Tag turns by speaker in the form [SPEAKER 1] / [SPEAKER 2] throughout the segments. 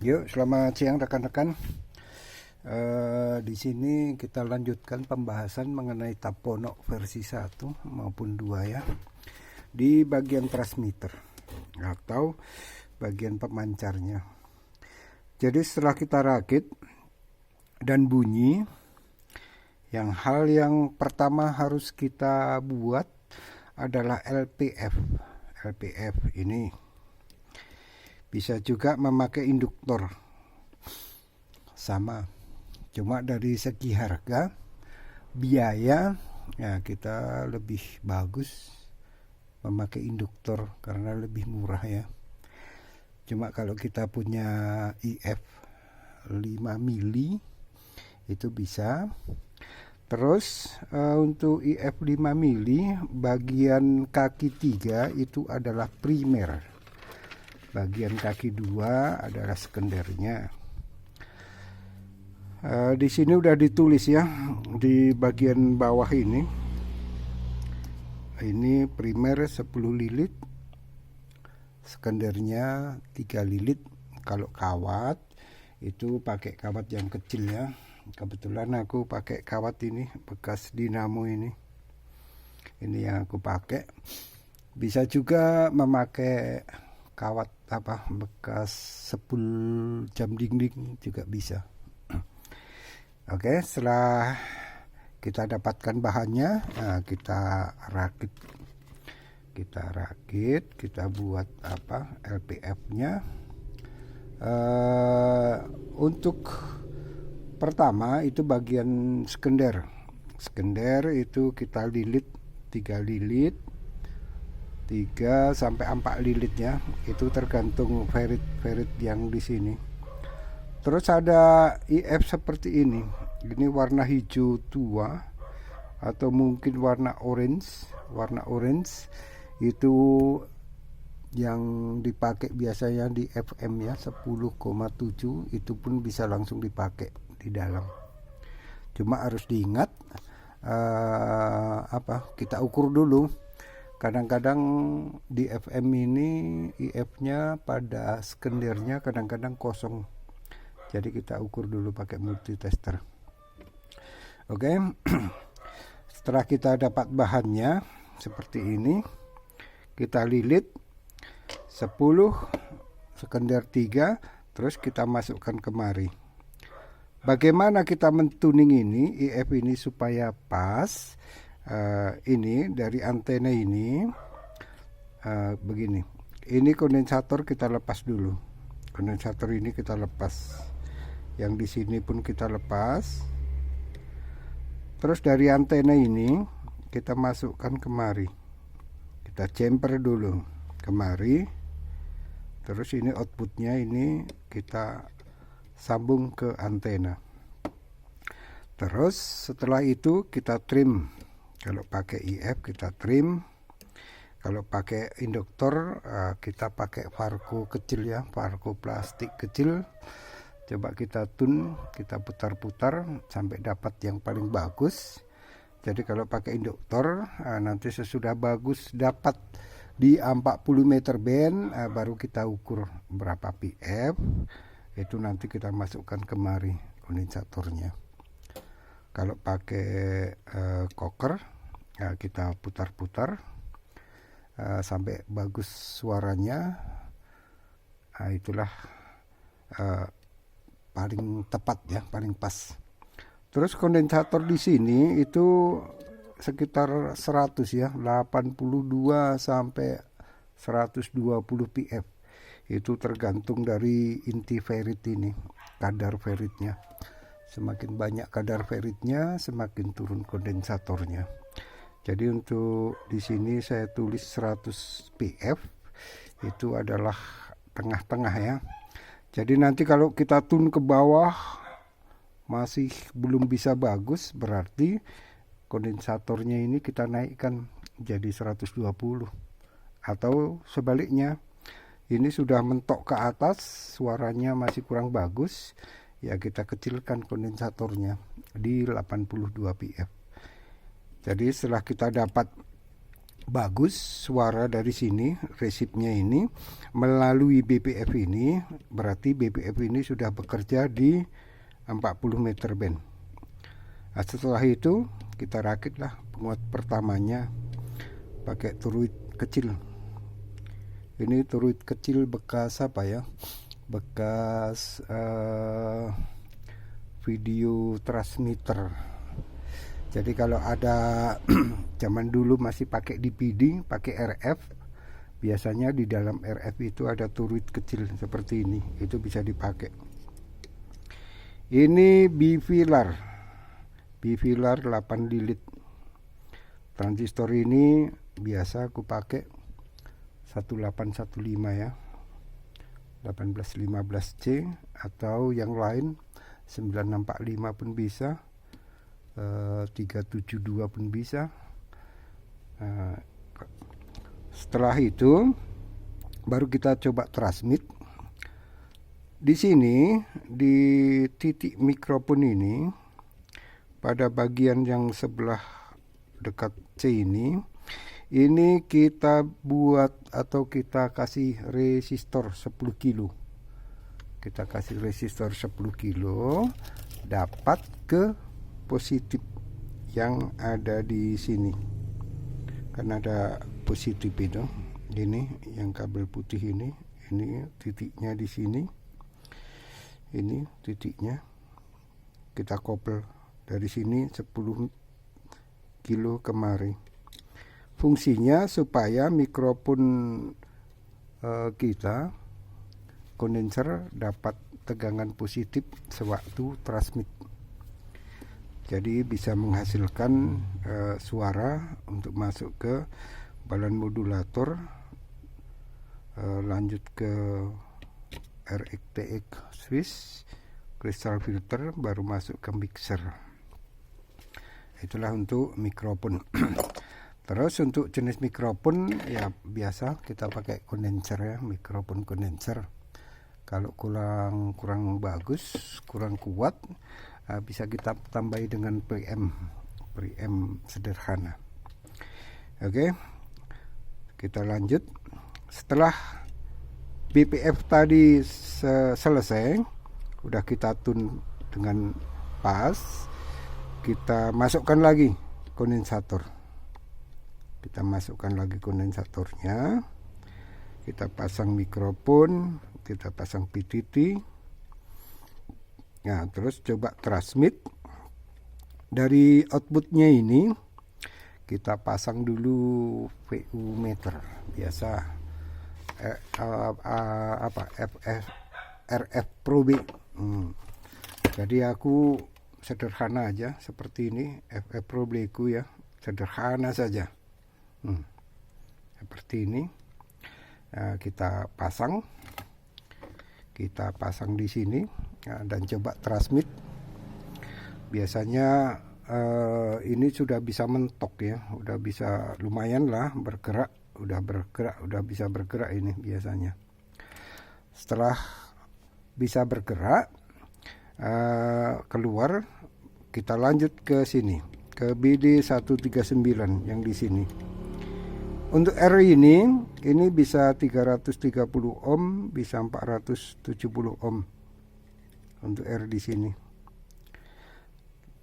[SPEAKER 1] Yuk, selamat siang rekan-rekan. Di sini kita lanjutkan pembahasan mengenai Taponok versi 1 maupun 2 ya. Di bagian transmitter atau bagian pemancarnya. Jadi setelah kita rakit dan bunyi, hal yang pertama harus kita buat adalah LPF. LPF ini bisa juga memakai induktor, sama, cuma dari segi harga, biaya, ya kita lebih bagus memakai induktor karena lebih murah ya. Cuma kalau kita punya IF 5 mili itu bisa. Terus untuk IF 5 mili bagian kaki 3 itu adalah primer. Bagian kaki 2 adalah sekundernya. Di sini udah ditulis ya, di bagian bawah ini. Ini primer 10 lilit, sekundernya 3 lilit. Kalau kawat itu pakai kawat yang kecil ya. Kebetulan aku pakai kawat ini bekas dinamo ini. Ini yang aku pakai. Bisa juga memakai kawat bekas sepul jam dinding juga bisa. Oke, setelah kita dapatkan bahannya, kita rakit, kita buat LPF-nya. Untuk pertama itu bagian sekunder itu kita lilit 3 lilit, 3 sampai 4 lilitnya, itu tergantung ferit yang di sini. Terus ada IF seperti ini warna hijau tua atau mungkin warna orange itu yang dipakai biasanya di FM ya, 10,7 itu pun bisa langsung dipakai di dalam. Cuma harus diingat kita ukur dulu. Kadang-kadang di FM ini IF-nya pada sekundernya kadang-kadang kosong. Jadi kita ukur dulu pakai multitester. Oke. Setelah kita dapat bahannya seperti ini, kita lilit 10 sekunder 3, terus kita masukkan kemari. Bagaimana kita mentuning ini IF ini supaya pas? Ini dari antena ini begini. Ini kondensator kita lepas dulu. Kondensator ini kita lepas. Yang di sini pun kita lepas. Terus dari antena ini kita masukkan kemari. Kita jumper dulu kemari. Terus ini outputnya ini kita sambung ke antena. Terus setelah itu kita trim. Kalau pakai IF kita trim. Kalau pakai induktor kita pakai varco kecil ya, varco plastik kecil. Coba kita tune, kita putar-putar sampai dapat yang paling bagus. Jadi kalau pakai induktor nanti sesudah bagus dapat di 40 meter band, baru kita ukur berapa PF. Itu nanti kita masukkan kemari kondensatornya. Kalau pakai koker kita putar-putar sampai bagus suaranya. Itulah paling tepat ya, paling pas. Terus kondensator di sini itu sekitar 100 ya, 82 sampai 120 PF. Itu tergantung dari inti ferit ini, kadar feritnya. Semakin banyak kadar feritnya, semakin turun kondensatornya. Jadi untuk di sini saya tulis 100 PF, itu adalah tengah-tengah ya. Jadi nanti kalau kita tune ke bawah masih belum bisa bagus, berarti kondensatornya ini kita naikkan jadi 120. Atau sebaliknya, ini sudah mentok ke atas, suaranya masih kurang bagus, ya kita kecilkan kondensatornya di 82 PF. Jadi setelah kita dapat bagus suara dari sini, resipnya ini melalui BPF ini, berarti BPF ini sudah bekerja di 40 meter band. Nah, setelah itu kita rakitlah penguat pertamanya pakai turuit kecil. Ini turuit kecil bekas apa ya? Bekas video transmitter. Jadi kalau ada zaman dulu masih pakai DPD, pakai RF, biasanya di dalam RF itu ada turuit kecil seperti ini, itu bisa dipakai. Ini bifilar 8 lilit. Transistor ini biasa aku pakai 1815 ya, 1815C atau yang lain 945 pun bisa, 372 pun bisa. Setelah itu baru kita coba transmit. Di sini di titik mikrofon ini, pada bagian yang sebelah dekat C ini kita buat atau kita kasih resistor 10 kilo. Kita kasih resistor 10 kilo dapat ke positif yang ada di sini. Karena ada positif itu. Ini yang kabel putih ini titiknya di sini. Ini titiknya. Kita kopel dari sini 10 kilo kemari. Fungsinya supaya mikrofon kita kondenser dapat tegangan positif sewaktu transmit. Jadi bisa menghasilkan suara untuk masuk ke balon modulator, lanjut ke RX-TX switch, crystal filter, baru masuk ke mixer. Itulah untuk mikrofon. Terus untuk jenis mikrofon ya biasa kita pakai kondenser ya, mikrofon kondenser. Kalau kurang bagus, kurang kuat, bisa kita tambahi dengan preamp sederhana. Oke, kita lanjut. Setelah BPF tadi selesai, udah kita tune dengan pas, kita masukkan lagi kondensator. Kita masukkan lagi kondensatornya, kita pasang mikrofon, kita pasang PTT. Nah, terus coba transmit. Dari outputnya ini kita pasang dulu VU meter biasa, RF Pro B. Jadi aku sederhana aja seperti ini, FF Pro B ku ya, sederhana saja. Seperti ini. Nah, kita pasang di sini. Nah, dan coba transmit. Biasanya ini sudah bisa mentok ya, udah bisa lumayan lah bergerak, udah bisa bergerak ini biasanya. Setelah bisa bergerak, keluar, kita lanjut ke sini, ke BD139 yang di sini. Untuk R ini bisa 330 ohm, bisa 470 ohm untuk R di sini.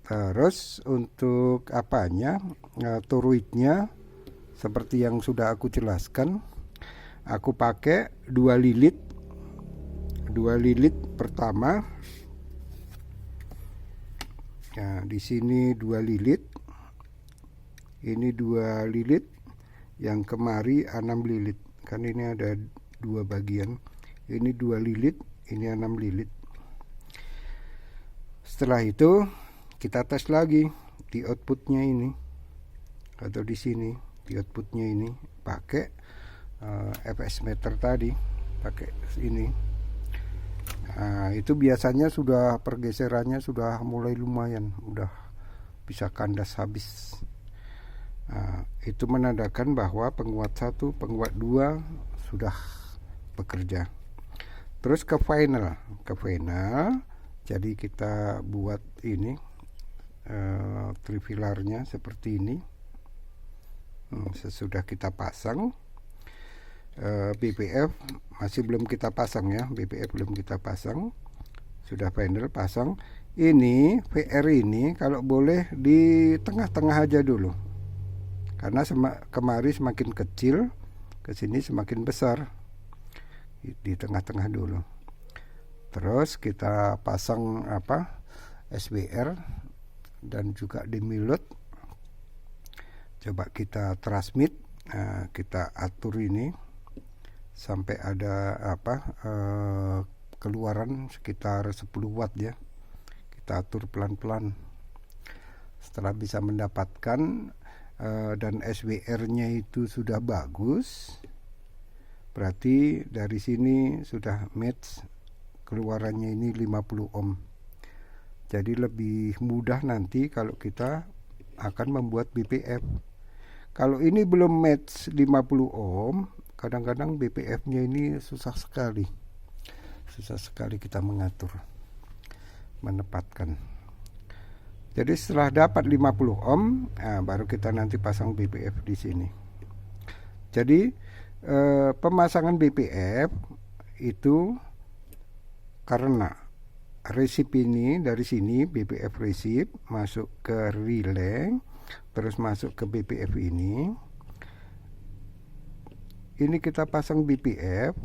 [SPEAKER 1] Terus untuk apanya, toroidnya seperti yang sudah aku jelaskan, aku pakai 2 lilit pertama. Nah, di sini 2 lilit, ini 2 lilit, yang kemari 6 lilit. Kan ini ada 2 bagian, ini 2 lilit, ini 6 lilit. Setelah itu kita tes lagi di outputnya ini, atau di sini di outputnya ini pakai fs meter tadi, pakai ini. Nah, itu biasanya sudah pergeserannya sudah mulai lumayan, udah bisa kandas habis. Nah, itu menandakan bahwa penguat 1, penguat 2 sudah bekerja. Terus ke final. Jadi kita buat ini trifilarnya seperti ini. Sesudah kita pasang, BPF masih belum kita pasang ya, BPF belum kita pasang. Sudah panel pasang. Ini VR ini kalau boleh di tengah-tengah aja dulu, karena kemari semakin kecil, ke sini semakin besar. Di tengah-tengah dulu. Terus kita pasang SBR dan juga demilot. Coba kita transmit, kita atur ini sampai ada keluaran sekitar 10 watt ya. Kita atur pelan-pelan. Setelah bisa mendapatkan dan SBR-nya itu sudah bagus, berarti dari sini sudah match, keluarannya ini 50 ohm. Jadi lebih mudah nanti kalau kita akan membuat BPF. Kalau ini belum match 50 ohm, kadang-kadang BPF-nya ini susah sekali kita menempatkan. Jadi setelah dapat 50 ohm, baru kita nanti pasang BPF di sini. Jadi pemasangan BPF itu karena resip ini dari sini, BPF resip masuk ke relay, terus masuk ke BPF ini kita pasang BPF.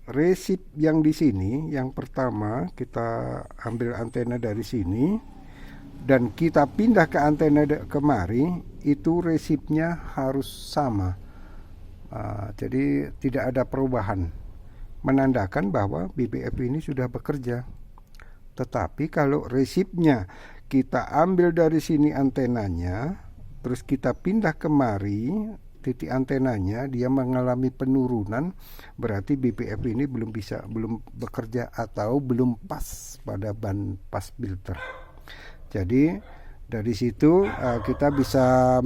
[SPEAKER 1] Resip yang di sini, yang pertama kita ambil antena dari sini dan kita pindah ke antena kemari, itu resipnya harus sama. Jadi tidak ada perubahan, menandakan bahwa BPF ini sudah bekerja. Tetapi kalau resipnya kita ambil dari sini antenanya, terus kita pindah kemari, titik antenanya dia mengalami penurunan, berarti BPF ini belum bekerja atau belum pas pada band pass filter. Jadi dari situ kita bisa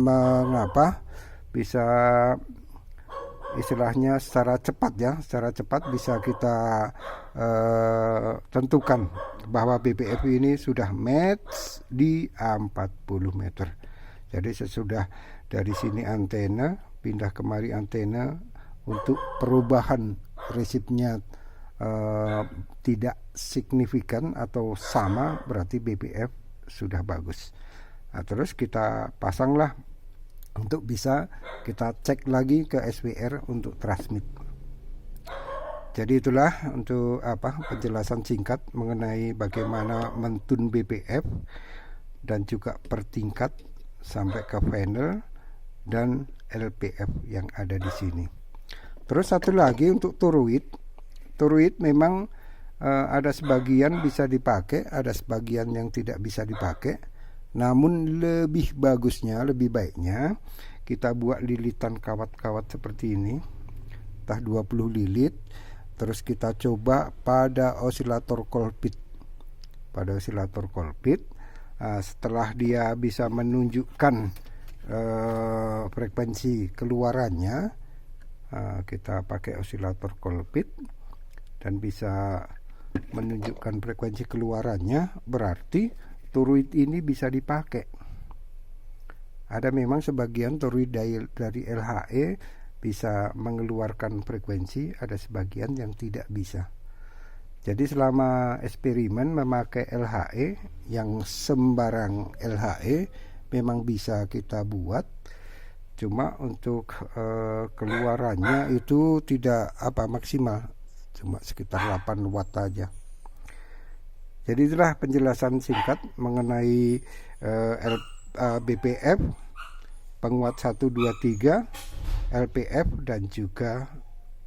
[SPEAKER 1] bisa istilahnya secara cepat bisa kita tentukan bahwa BPF ini sudah match di 40 meter. Jadi sesudah dari sini antena pindah kemari antena, untuk perubahan resipnya tidak signifikan atau sama, berarti BPF sudah bagus. Terus kita pasanglah untuk bisa kita cek lagi ke SWR untuk transmit. Jadi itulah untuk penjelasan singkat mengenai bagaimana mentun BPF dan juga per tingkat sampai ke panel dan LPF yang ada di sini. Terus satu lagi untuk turuit memang ada sebagian bisa dipakai, ada sebagian yang tidak bisa dipakai. Namun lebih baiknya kita buat lilitan kawat-kawat seperti ini, entah 20 lilit. Terus kita coba pada osilator Colpit. Setelah dia bisa menunjukkan frekuensi keluarannya, kita pakai osilator Colpit dan bisa menunjukkan frekuensi keluarannya, berarti turuit ini bisa dipakai. Ada memang sebagian turuit dari LHE bisa mengeluarkan frekuensi, ada sebagian yang tidak bisa. Jadi selama eksperimen memakai LHE, yang sembarang LHE memang bisa kita buat, cuma untuk keluarannya itu tidak maksimal, cuma sekitar 8 watt aja. Jadi itulah penjelasan singkat mengenai BPF, penguat 1, 2, 3, LPF dan juga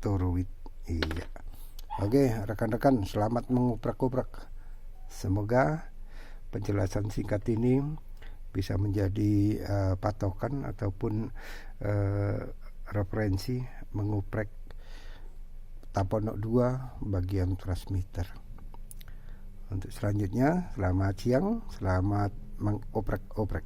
[SPEAKER 1] turuit. Iya. Oke, rekan-rekan, selamat menguprak-uprak. Semoga penjelasan singkat ini bisa menjadi patokan ataupun referensi menguprek Taponok 2 bagian transmitter. Untuk selanjutnya, selamat siang, selamat mengoprek-oprek.